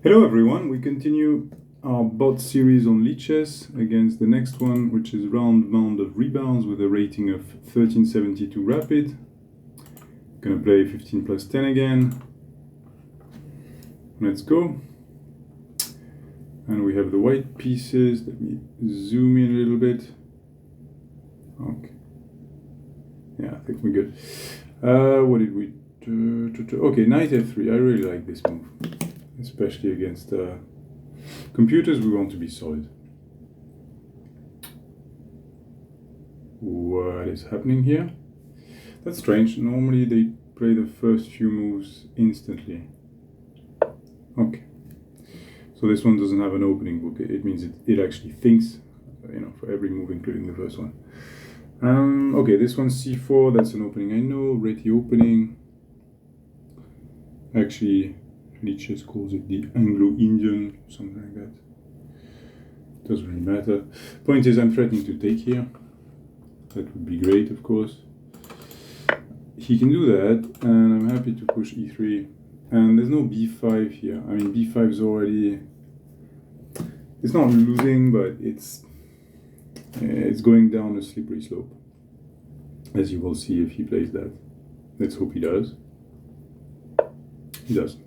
Hello everyone, we continue our bot series on lichess against the next one, which is RoundMoundOfRebounds with a rating of 1372 rapid. Gonna play 15 plus 10 again. Let's go. And we have the white pieces. Let me zoom in a little bit. Okay. Yeah, I think we're good. What did we do? Okay, knight f3. I really like this move, especially against computers. We want to be solid. What is happening here? That's strange. Normally they play the first few moves instantly. Okay. So this one doesn't have an opening book. It means it actually thinks, for every move, including the first one. Okay, this one's c4. That's an opening I know. Reti opening. Actually, lichess calls it the Anglo-Indian, something like that. Doesn't really matter. Point is, I'm threatening to take here. That would be great, of course. He can do that, and I'm happy to push e3. And there's no b5 here. I mean, b5 is already... It's not losing, but it's going down a slippery slope, as you will see if he plays that. Let's hope he does. He doesn't.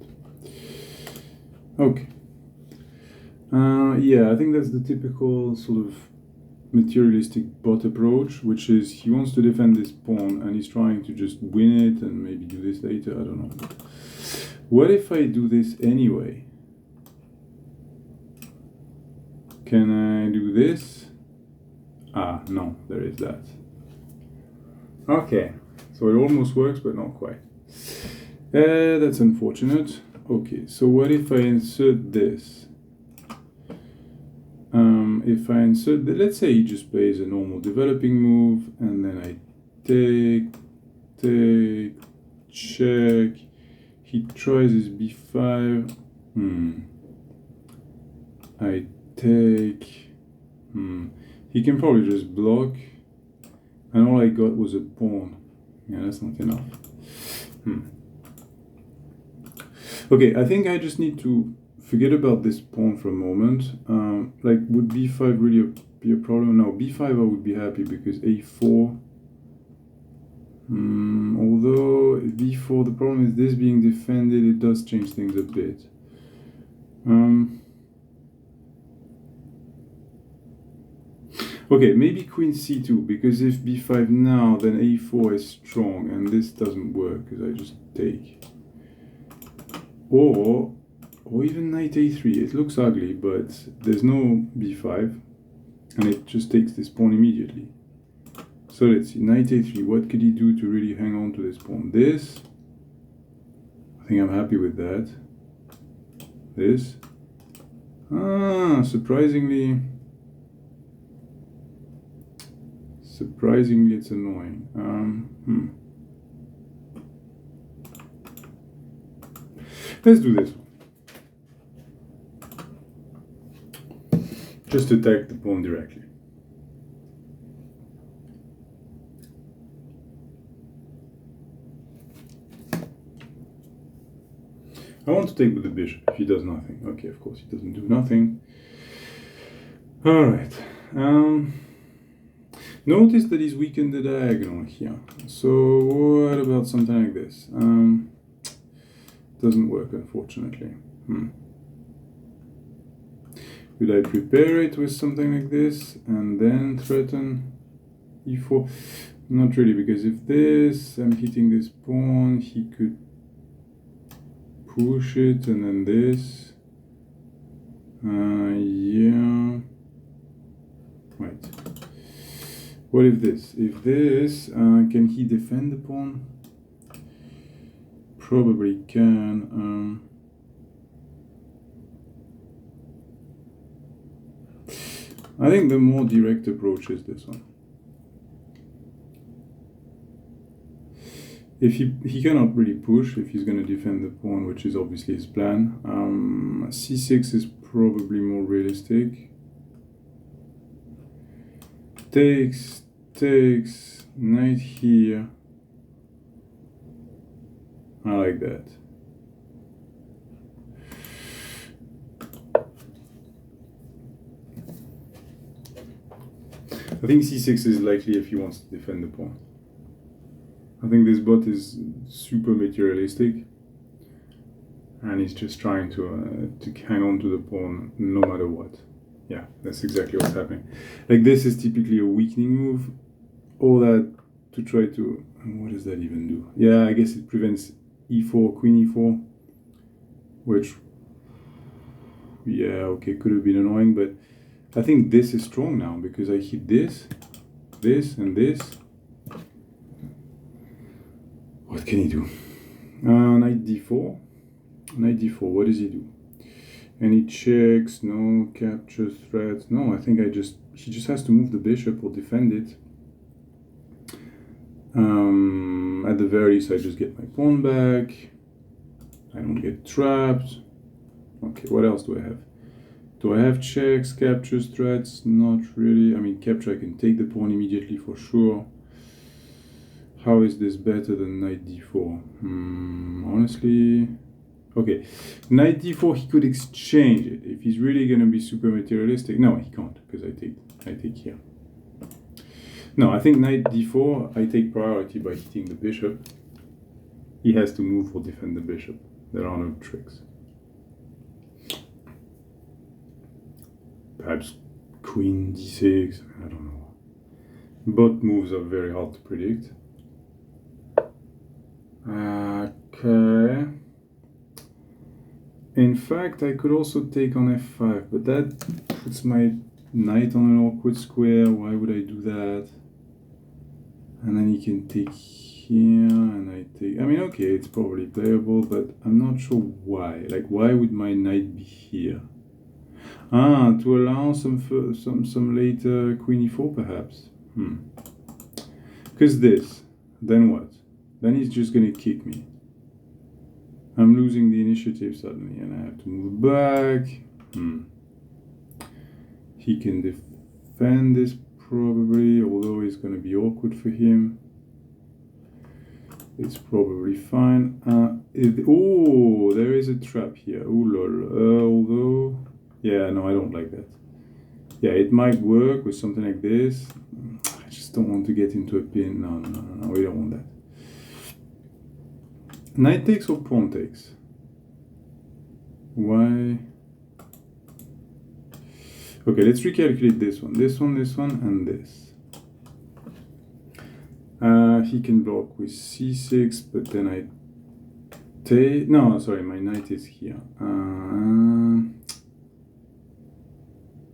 Okay. Yeah, I think that's the typical sort of materialistic bot approach, which is he wants to defend this pawn and he's trying to just win it and maybe do this later. I don't know. What if I do this anyway? Can I do this? Ah, no, there is that. Okay, so it almost works, but not quite. That's unfortunate. Okay, so what if I insert this? If I insert, let's say he just plays a normal developing move, and then I take, check. He tries his b5. I take. He can probably just block, and all I got was a pawn. Yeah, that's not enough. Okay, I think I just need to forget about this pawn for a moment. Like, would b5 really be a problem? No, b5 I would be happy because a4. Although b4, the problem is this being defended, it does change things a bit. Okay, maybe queen c2, because if b5 now, then a4 is strong, and this doesn't work because I just take. Or even knight a3. It looks ugly, but there's no b5, and it just takes this pawn immediately. So let's see, knight a3. What could he do to really hang on to this pawn? This. I think I'm happy with that. This. Surprisingly, it's annoying. Let's do this one. Just attack the pawn directly. I want to take with the bishop if he does nothing. Okay, of course he doesn't do nothing. Alright. Notice that he's weakened the diagonal here. So what about something like this? Doesn't work, unfortunately. Will I prepare it with something like this and then threaten e4? Not really, because if this, I'm hitting this pawn, he could push it and then this. Yeah. Right. What if this? If this, can he defend the pawn? Probably can. I think the more direct approach is this one. If he cannot really push if he's going to defend the pawn, which is obviously his plan. c6 is probably more realistic. Takes, knight here. I like that. I think c6 is likely if he wants to defend the pawn. I think this bot is super materialistic, and he's just trying to hang on to the pawn no matter what. Yeah, that's exactly what's happening. Like, this is typically a weakening move. All that to try to... What does that even do? Yeah, I guess it prevents e4, queen e4, which... Yeah, okay, could have been annoying, but I think this is strong now because I hit this, this, and this. What can he do? Knight d4. Knight d4, what does he do? Any checks? No. Capture threats? No, I think he just has to move the bishop or defend it. At the very least, I just get my pawn back. I don't get trapped. Okay, what else do I have? Do I have checks, captures, threats? Not really. I mean, capture, I can take the pawn immediately for sure. How is this better than knight d4? Honestly... Okay, knight d4, he could exchange it. If he's really going to be super materialistic... No, he can't, because I take here. No, I think knight d4, I take priority by hitting the bishop. He has to move or defend the bishop. There are no tricks. Perhaps queen d6, I don't know. Both moves are very hard to predict. Okay. In fact, I could also take on f5, but that puts my knight on an awkward square. Why would I do that? And then he can take here, and I take... I mean, okay, it's probably playable, but I'm not sure why. Like, why would my knight be here? Ah, to allow some later queen e4, perhaps. Because this, then what? Then he's just going to kick me. I'm losing the initiative suddenly, and I have to move back. He can defend this probably, although it's going to be awkward for him. It's probably fine. Oh, there is a trap here. Oh lol. Although, yeah, no, I don't like that. Yeah, it might work with something like this. I just don't want to get into a pin. No, we don't want that. Knight takes or pawn takes? Why? Okay, let's recalculate this one, and this. He can block with c6, but then I take... No, sorry, my knight is here.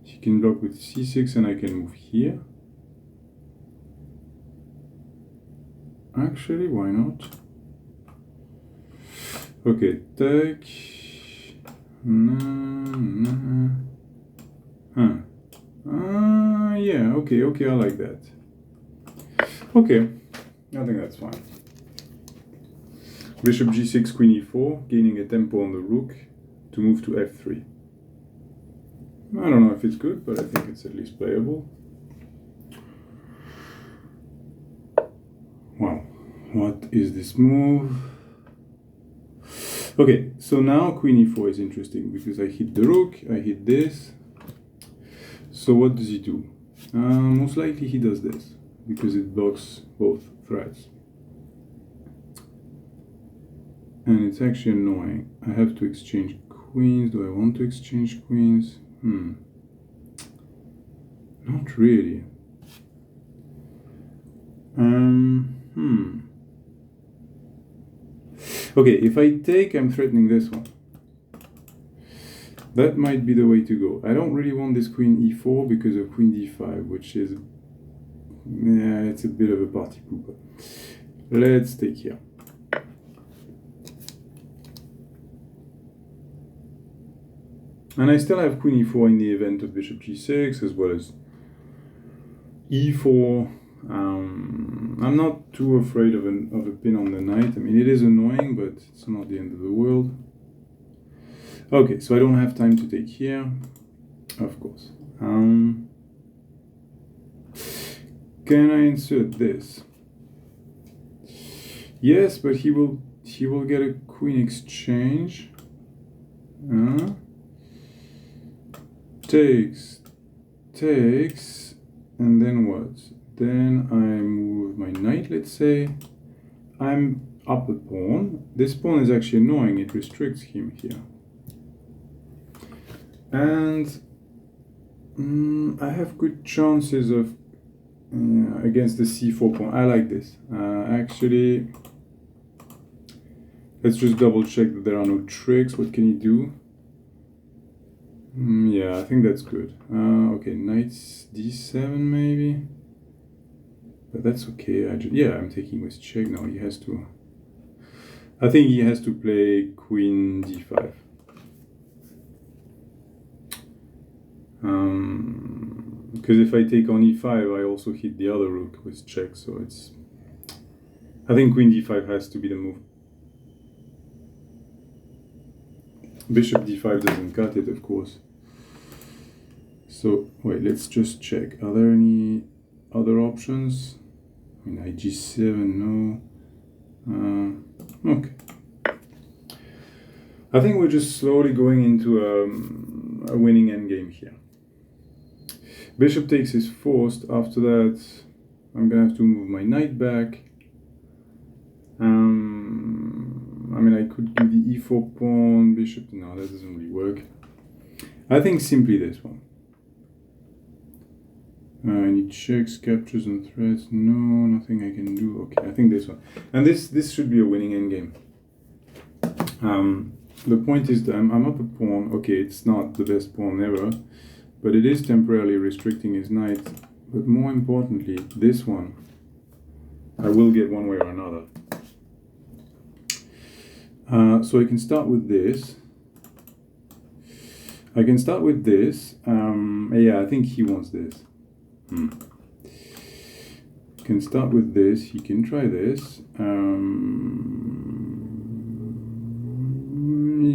He can block with c6, and I can move here. Actually, why not? Okay, take... Yeah, okay, I like that. Okay, I think that's fine. Bishop g6, queen e4, gaining a tempo on the rook to move to f3. I don't know if it's good, but I think it's at least playable. Wow, what is this move? Okay, so now queen e4 is interesting because I hit the rook, I hit this. So what does he do? Most likely he does this because it blocks both threats. And it's actually annoying. I have to exchange queens. Do I want to exchange queens? Not really. Okay, if I take, I'm threatening this one. That might be the way to go. I don't really want this queen e4 because of queen d5, which is... Yeah, it's a bit of a party pooper. Let's take here. And I still have queen e4 in the event of bishop g6, as well as e4. I'm not too afraid of a pin on the knight. I mean, it is annoying, but it's not the end of the world. Okay, so I don't have time to take here, of course. Can I insert this? Yes, but he will get a queen exchange. Takes. And then what? Then I move my knight, let's say. I'm up a pawn. This pawn is actually annoying, it restricts him here. And I have good chances of against the c4 pawn. I like this. Actually, let's just double check that there are no tricks. What can he do? Yeah, I think that's good. Okay, knight d7 maybe. But that's okay. Yeah, I'm taking with check now. He has to. I think he has to play queen d5. Because if I take on e5, I also hit the other rook with check. So it's. I think queen d5 has to be the move. Bishop d5 doesn't cut it, of course. So wait, let's just check. Are there any other options? I mean, knight g7, no. Okay. I think we're just slowly going into a winning endgame here. Bishop takes is forced. After that, I'm gonna have to move my knight back. I mean, I could do the e4 pawn, bishop. No, that doesn't really work. I think simply this one. Any checks, captures, and threats? No, nothing I can do. Okay, I think this one. And this should be a winning endgame. The point is that I'm up a pawn. Okay, it's not the best pawn ever, but it is temporarily restricting his knight. But more importantly, this one, I will get one way or another. So I can start with this. I can start with this. Yeah, I think he wants this. Can start with this. He can try this.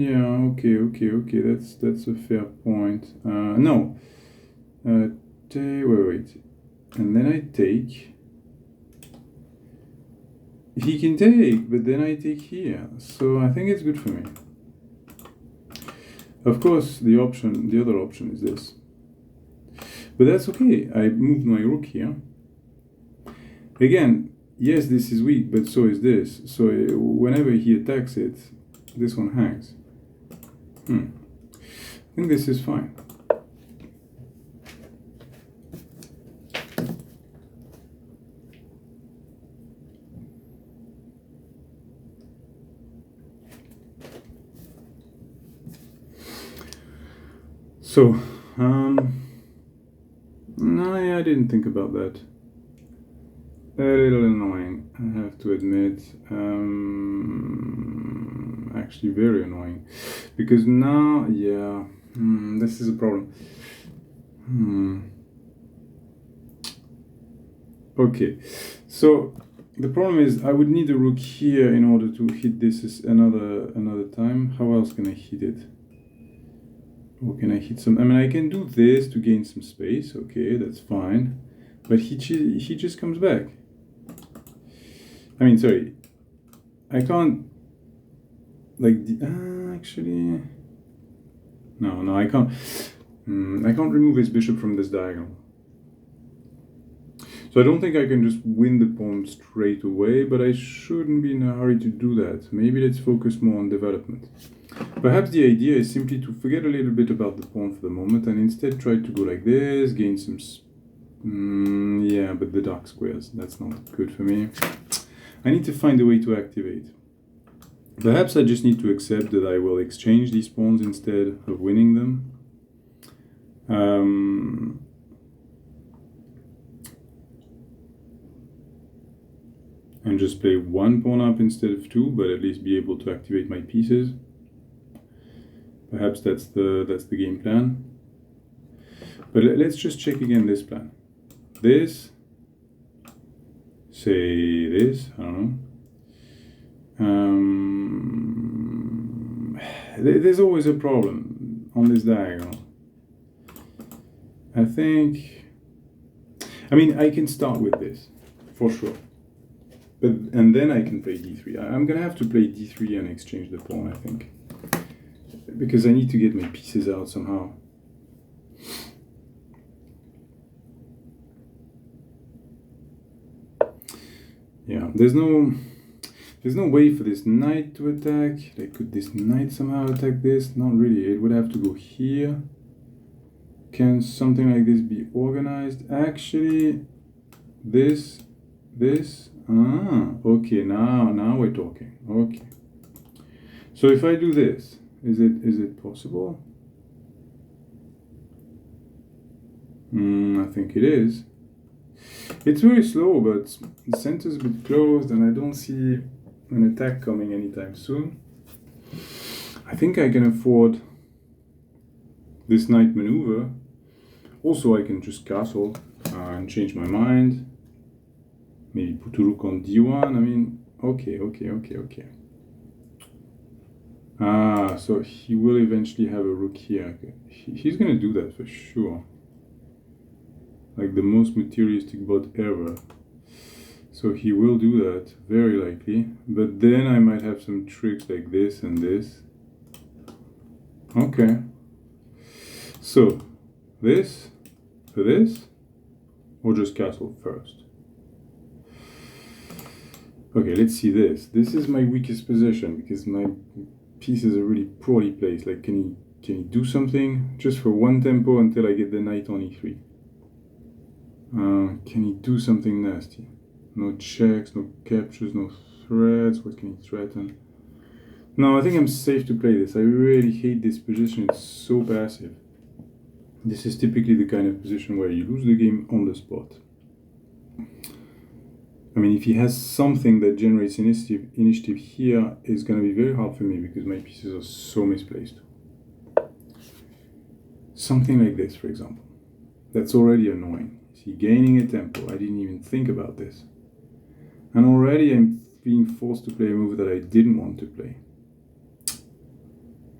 Yeah. Okay. That's a fair point. No. Wait. And then I take. He can take, but then I take here. So I think it's good for me. Of course, the other option is this. But that's okay. I moved my rook here. Again, yes, this is weak, but so is this. So whenever he attacks it, this one hangs. I think this is fine. So, no, yeah, I didn't think about that. A little annoying, I have to admit. Actually, very annoying. Because now, yeah, this is a problem. Okay, so the problem is I would need a rook here in order to hit this another time. How else can I hit it? Or can I hit some? I mean, I can do this to gain some space. Okay, that's fine. But he just comes back. I mean, sorry. I can't. Like actually. No, I can't. I can't remove his bishop from this diagonal. So I don't think I can just win the pawn straight away, but I shouldn't be in a hurry to do that. Maybe let's focus more on development. Perhaps the idea is simply to forget a little bit about the pawn for the moment and instead try to go like this, gain some... yeah, but the dark squares, that's not good for me. I need to find a way to activate. Perhaps I just need to accept that I will exchange these pawns instead of winning them. And just play one pawn up instead of two, but at least be able to activate my pieces. Perhaps that's the game plan. But let's just check again this plan. This, say this, I don't know. There's always a problem on this diagonal. I think, I mean, I can start with this, for sure. And then I can play d3. I'm gonna have to play d3 and exchange the pawn, I think. Because I need to get my pieces out somehow. there's no way for this knight to attack. Like, could this knight somehow attack this? Not really. It would have to go here. Can something like this be organized? Actually, this. Okay, now we're talking. Okay. So if I do this, is it possible? I think it is. It's very slow, but the center's a bit closed, and I don't see an attack coming anytime soon. I think I can afford this knight maneuver. Also, I can just castle and change my mind. Maybe put a rook on d1. I mean, okay. So he will eventually have a rook here. Okay. He's gonna do that for sure. Like the most materialistic bot ever. So he will do that, very likely. But then I might have some tricks like this and this. Okay. So, this, for this, or just castle first? Okay, let's see this. This is my weakest position because my pieces are really poorly placed. Like, can he do something? Just for one tempo until I get the knight on e3. Can he do something nasty? No checks, no captures, no threats. What can he threaten? No, I think I'm safe to play this. I really hate this position. It's so passive. This is typically the kind of position where you lose the game on the spot. I mean, if he has something that generates initiative here, it's going to be very hard for me because my pieces are so misplaced. Something like this, for example. That's already annoying. Is he gaining a tempo? I didn't even think about this. And already I'm being forced to play a move that I didn't want to play.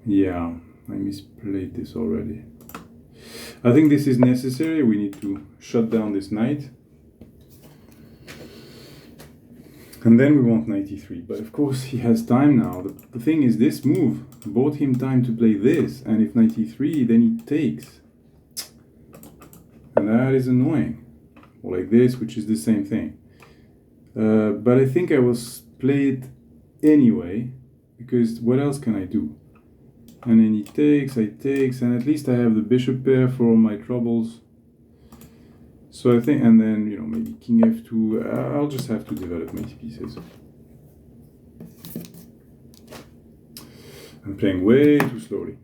Yeah, I misplayed this already. I think this is necessary. We need to shut down this knight. And then we want knight e3. But of course he has time now. The thing is, this move bought him time to play this. And if knight e3, then he takes. And that is annoying. Or like this, which is the same thing. But I think I will play it anyway. Because what else can I do? And then he takes, I takes, and at least I have the bishop pair for all my troubles. So I think, and then, you know, maybe king f2. I'll just have to develop my pieces. I'm playing way too slowly.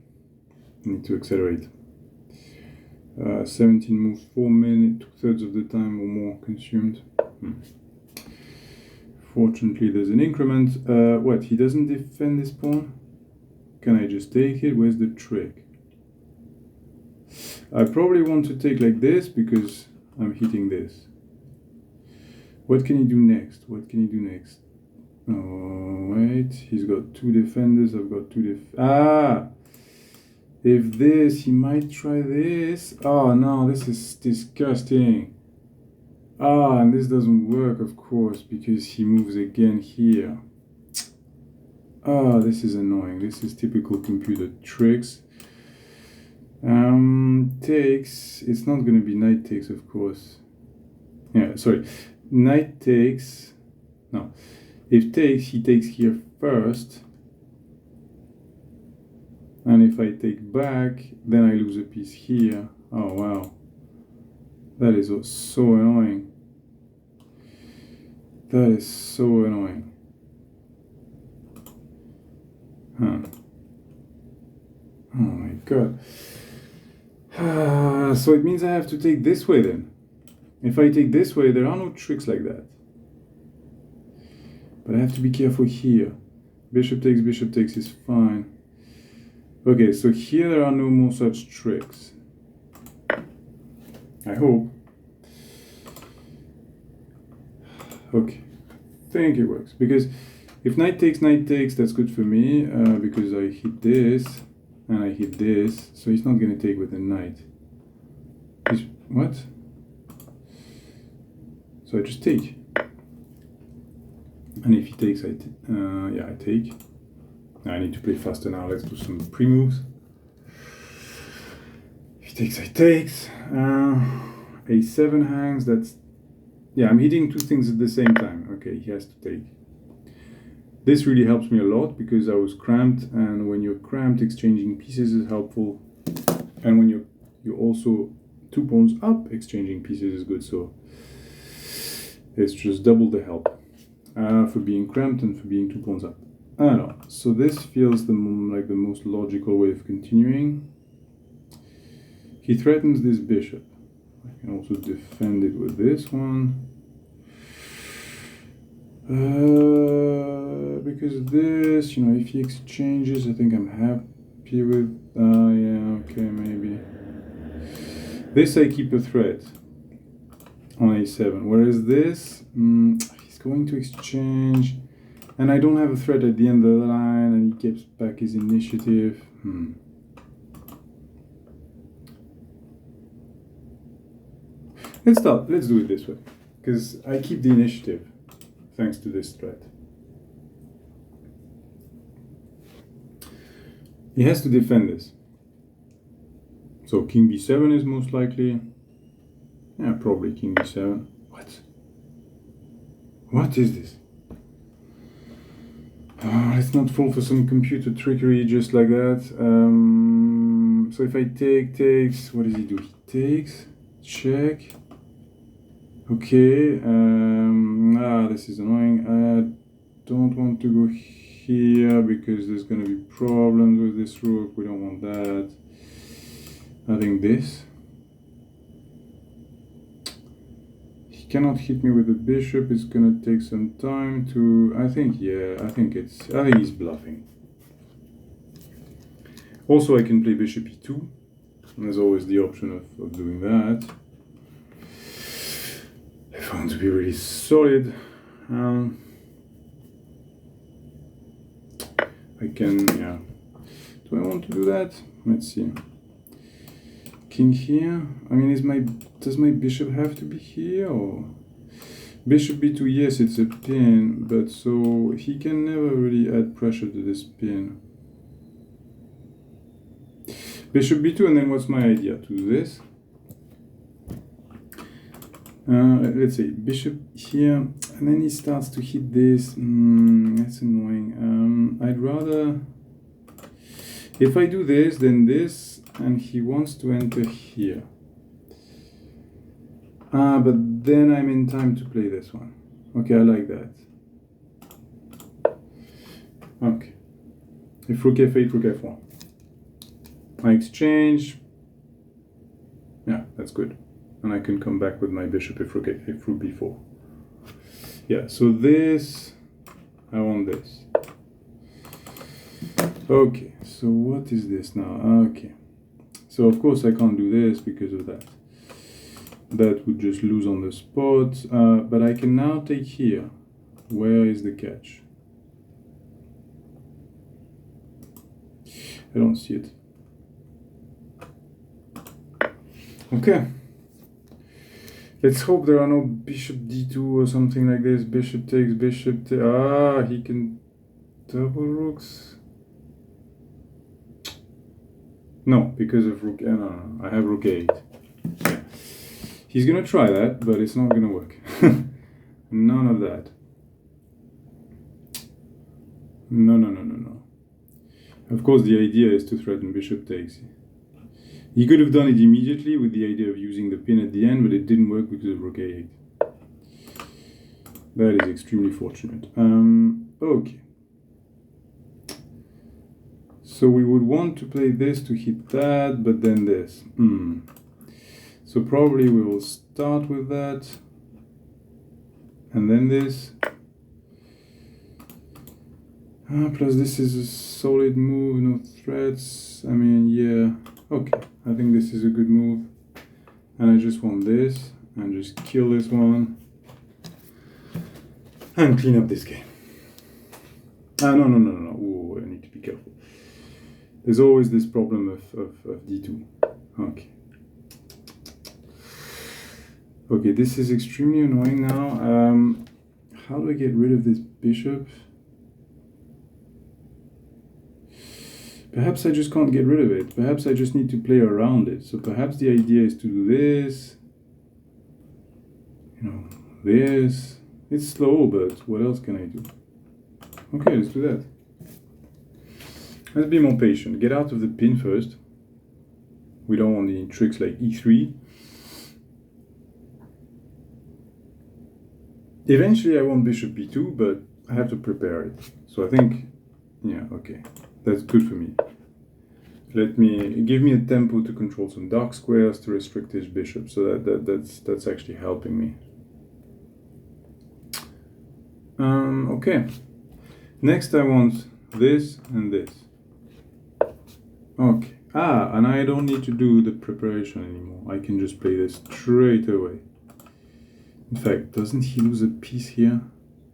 I need to accelerate. 17 moves, 4 minutes, 2/3 of the time or more consumed. Fortunately, there's an increment. What, he doesn't defend this pawn? Can I just take it? Where's the trick? I probably want to take like this because I'm hitting this. What can he do next? What can he do next? Oh, wait. He's got 2 defenders. I've got 2 If this, he might try this. Oh, no, this is disgusting. And this doesn't work, of course, because he moves again here. This is annoying. This is typical computer tricks. Takes. It's not going to be knight takes, of course. Yeah, sorry. Knight takes. No. If takes, he takes here first. And if I take back, then I lose a piece here. Oh, wow. That is so annoying. That is so annoying. Oh my god. So it means I have to take this way then. If I take this way, there are no tricks like that. But I have to be careful here. Bishop takes is fine. Okay, so here there are no more such tricks. I hope. Okay, I think it works. Because if knight takes, that's good for me. Because I hit this, and I hit this. So he's not going to take with the knight. What? So I just take. And if he takes, yeah, I take. I need to play faster now. Let's do some pre-moves. If he takes, I takes. A7 hangs. That's, Yeah, I'm hitting two things at the same time. Okay, he has to take. This really helps me a lot because I was cramped, and when you're cramped, exchanging pieces is helpful. And when you're also 2 pawns up, exchanging pieces is good. So it's just double the help for being cramped and for being 2 pawns up. So this feels like the most logical way of continuing. He threatens this bishop. I can also defend it with this one. Because this, if he exchanges, I think I'm happy with. Yeah, okay, maybe. This I keep a threat on a7, whereas this, he's going to exchange, and I don't have a threat at the end of the line, and he gives back his initiative. Let's do it this way, because I keep the initiative thanks to this threat. He has to defend this. So king b7 is most likely. Yeah, probably king b7. What is this? Let's not fall for some computer trickery just like that. So if I takes, what does he do? He takes, check. Okay, this is annoying. I don't want to go here because there's going to be problems with this rook. We don't want that. I think this. He cannot hit me with the bishop. It's going to take some time to. I think he's bluffing. Also, I can play bishop e2. And there's always the option of doing that. If I want to be really solid, I can, yeah. Do I want to do that? Let's see. King here. I mean, does my bishop have to be here, or bishop b2? Yes, it's a pin, but so he can never really add pressure to this pin. Bishop b2, and then what's my idea? To do this. Let's say bishop here, and then he starts to hit this. That's annoying. I'd rather, if I do this, then this, and he wants to enter here. But then I'm in time to play this one. Okay, I like that. Okay. If rook f8, rook f1. I exchange. Yeah, that's good. And I can come back with my bishop if rook b4. Yeah, so this, I want this. Okay, so what is this now? Okay, so of course I can't do this because of that. That would just lose on the spot, but I can now take here. Where is the catch? I don't see it. Okay. Let's hope there are no bishop d2 or something like this. Bishop takes, bishop takes. He can double rooks. No, because of rook. No. I have rook 8. Yeah. He's gonna try that, but it's not gonna work. None of that. No. Of course, the idea is to threaten bishop takes. He could have done it immediately with the idea of using the pin at the end, but it didn't work because of rook a8. That is extremely fortunate. Okay. So we would want to play this to hit that, but then this. So probably we will start with that, and then this. Plus this is a solid move, no threats. I mean, yeah. Okay, I think this is a good move. And I just want this, and just kill this one. And clean up this game. No. Ooh, I need to be careful. There's always this problem of d2. Okay. Okay, this is extremely annoying now. How do I get rid of this bishop? Perhaps I just can't get rid of it. Perhaps I just need to play around it. So perhaps the idea is to do this. this. It's slow, but what else can I do? Okay, let's do that. Let's be more patient. Get out of the pin first. We don't want any tricks like e3. Eventually I want bishop b2, but I have to prepare it. So I think, yeah, okay, that's good for me. Give me a tempo to control some dark squares to restrict his bishop. So that's actually helping me. Okay. Next I want this and this. Okay. And I don't need to do the preparation anymore. I can just play this straight away. In fact, doesn't he lose a piece here?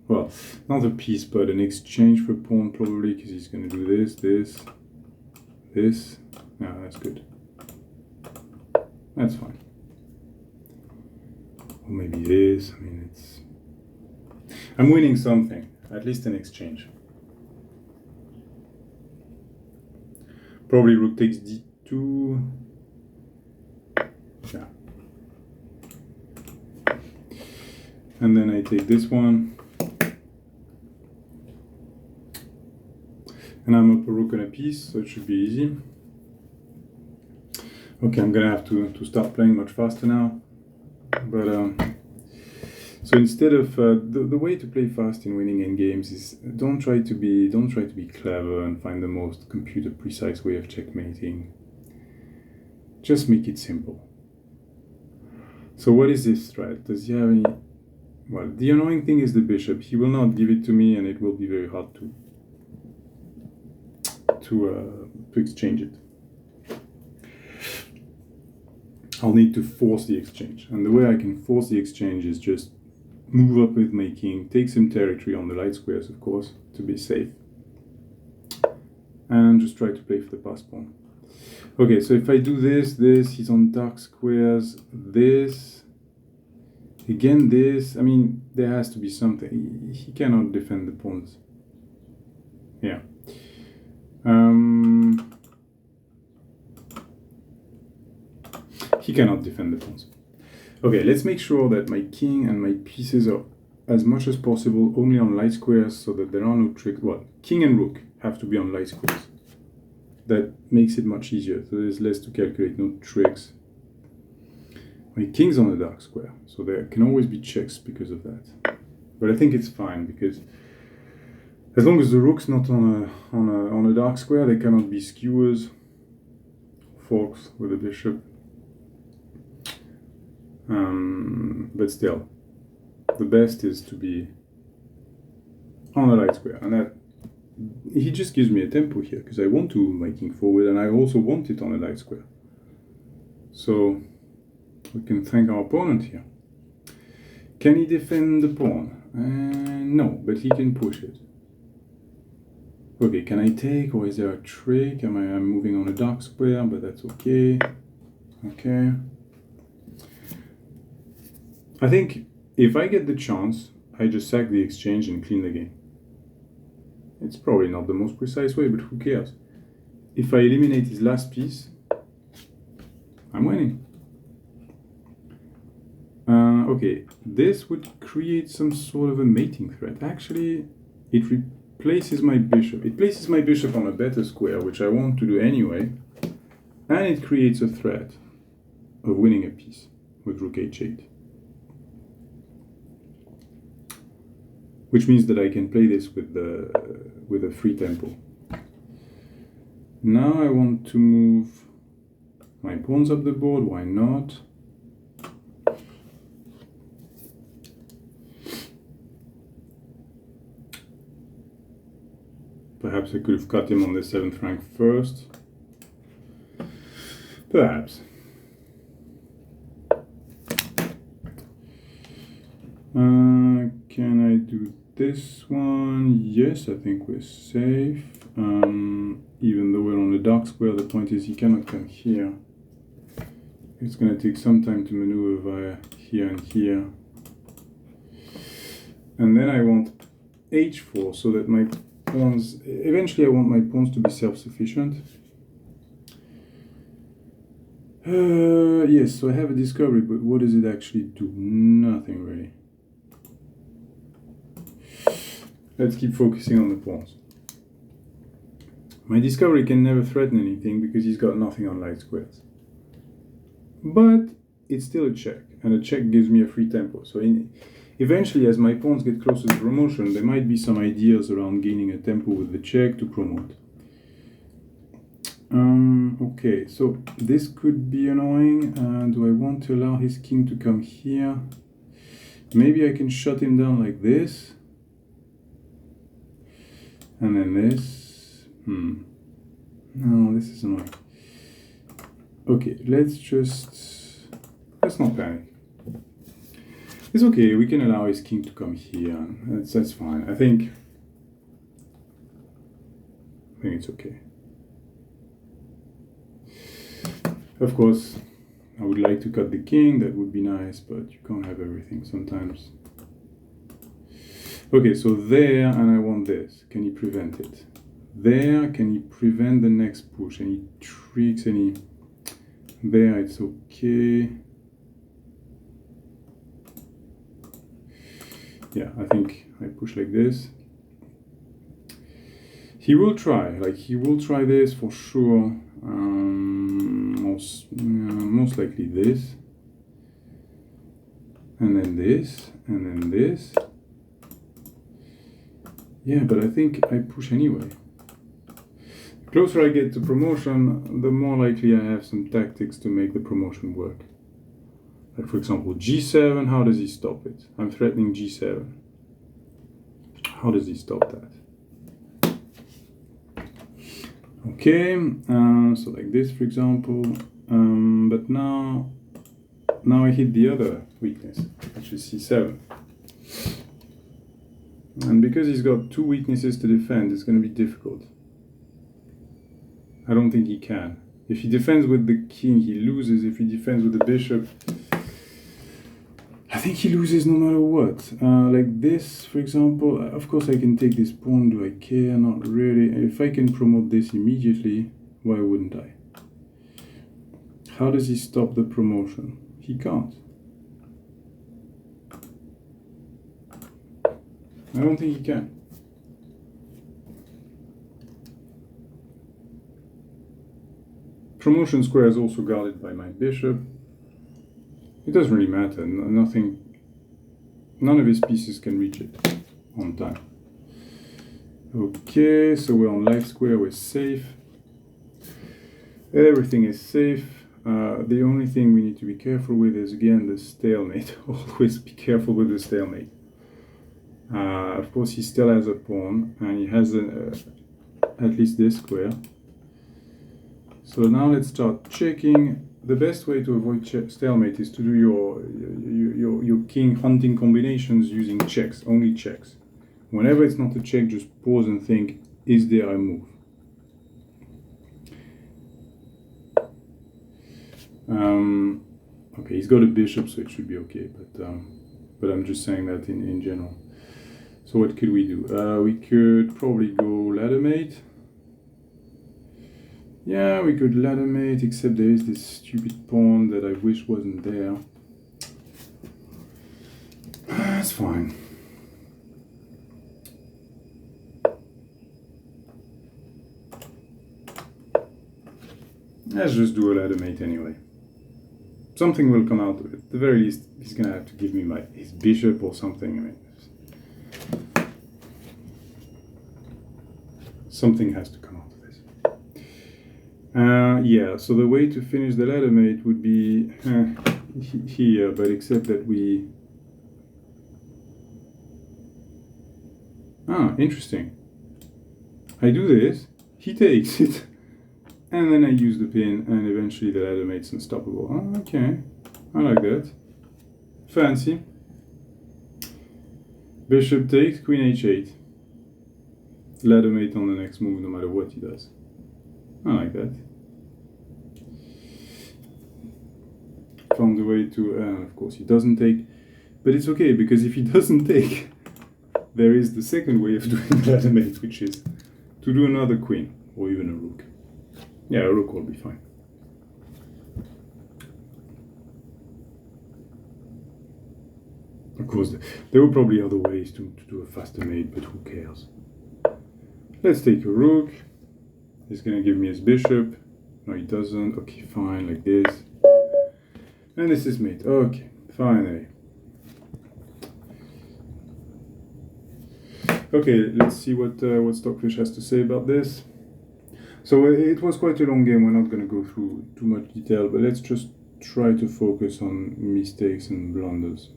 Well, not a piece, but an exchange for pawn probably, because he's going to do this, this. Yeah, that's good. That's fine. Or maybe this. I mean, I'm winning something, at least an exchange. Probably rook takes d2. Yeah. And then I take this one. And I'm up a rook and a piece, so it should be easy. Okay, I'm gonna have to start playing much faster now. But so instead of the way to play fast in winning endgames is don't try to be clever and find the most computer precise way of checkmating. Just make it simple. So what is this threat? Does he have any? Well, the annoying thing is the bishop. He will not give it to me, and it will be very hard to exchange it. I'll need to force the exchange, and the way I can force the exchange is just move up with my king, take some territory on the light squares, of course, to be safe, and just try to play for the pass pawn. Okay, so if I do this, he's on dark squares, this, again this, I mean, there has to be something. He cannot defend the pawns. Yeah. He cannot defend the pawns. Okay, let's make sure that my king and my pieces are as much as possible only on light squares so that there are no tricks. Well, king and rook have to be on light squares. That makes it much easier, so there's less to calculate, no tricks. My king's on a dark square, so there can always be checks because of that. But I think it's fine, because as long as the rook's not on a dark square, there cannot be skewers, forks with the bishop. But still, the best is to be on a light square, and that he just gives me a tempo here because I want to move my king forward, and I also want it on a light square. So we can thank our opponent here. Can he defend the pawn? No, but he can push it. Okay, can I take, or is there a trick? I'm moving on a dark square, but that's okay. Okay. I think if I get the chance, I just sack the exchange and clean the game. It's probably not the most precise way, but who cares? If I eliminate his last piece, I'm winning. Okay, this would create some sort of a mating threat. Actually, it replaces my bishop. It places my bishop on a better square, which I want to do anyway, and it creates a threat of winning a piece with rook h8. Which means that I can play this with a free tempo. Now I want to move my pawns up the board, why not? Perhaps I could have cut him on the 7th rank first. Perhaps. Can I do this one? Yes, I think we're safe. Even though we're on the dark square, the point is he cannot come here. It's going to take some time to maneuver via here and here. And then I want h4 so that my pawns, eventually I want my pawns to be self-sufficient. Yes, so I have a discovery, but what does it actually do? Nothing really. let's keep focusing on the pawns. My discovery can never threaten anything because he's got nothing on light squares. But it's still a check, and a check gives me a free tempo. So eventually, as my pawns get closer to promotion, there might be some ideas around gaining a tempo with the check to promote. Okay, so this could be annoying. Do I want to allow his king to come here? Maybe I can shut him down like this. And then this. No, this is annoying. Okay, let's not panic. It's okay, we can allow his king to come here. That's fine. I think it's okay. Of course, I would like to cut the king, that would be nice, but you can't have everything sometimes. Okay, so there, and I want this. Can he prevent it? There, can he prevent the next push? Any tricks, any... There, it's okay. Yeah, I think I push like this. He will try this for sure. Most likely this. And then this, and then this. Yeah, but I think I push anyway. The closer I get to promotion, the more likely I have some tactics to make the promotion work. Like for example, G7, how does he stop it? I'm threatening G7. How does he stop that? Okay, so like this for example, but now I hit the other weakness, which is C7. And because he's got two weaknesses to defend, it's going to be difficult. I don't think he can. If he defends with the king, he loses. If he defends with the bishop, I think he loses no matter what. Like this, for example, of course I can take this pawn. Do I care? Not really. If I can promote this immediately, why wouldn't I? How does he stop the promotion? He can't. I don't think he can. Promotion square is also guarded by my bishop. It doesn't really matter. None of his pieces can reach it on time. Okay, so we're on light square. We're safe. Everything is safe. The only thing we need to be careful with is again the stalemate. Always be careful with the stalemate. Of course, he still has a pawn, and he has at least this square. So now let's start checking. The best way to avoid stalemate is to do your king hunting combinations using checks, only checks. Whenever it's not a check, just pause and think, is there a move? Okay, he's got a bishop, so it should be okay, but I'm just saying that in general. So what could we do? We could probably go ladder mate. Yeah, we could ladder mate, except there is this stupid pawn that I wish wasn't there. That's fine. Let's just do a ladder mate anyway. Something will come out of it. At the very least, he's gonna have to give me his bishop or something. I mean, something has to come out of this. Yeah, so the way to finish the ladder mate would be here, but except that we... Ah, interesting. I do this, he takes it, and then I use the pin, and eventually the ladder mate's unstoppable. Oh, okay, I like that. Fancy. Bishop takes, queen h8. Ladder mate on the next move, no matter what he does. I like that. Found a way to, of course he doesn't take, but it's okay, because if he doesn't take, there is the second way of doing the ladder mate, which is to do another queen, or even a rook. Yeah, a rook will be fine. A course, there were probably other ways to do a faster mate, but who cares? Let's take a rook. He's gonna give me his bishop. No, he doesn't. Okay, fine, like this. And this is mate. Okay, finally. Okay, let's see what Stockfish has to say about this. So it was quite a long game. We're not gonna go through too much detail, but let's just try to focus on mistakes and blunders.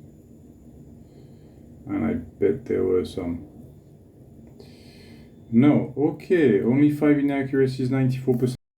And I bet there were some. No, okay, only 5 inaccuracies, 94%.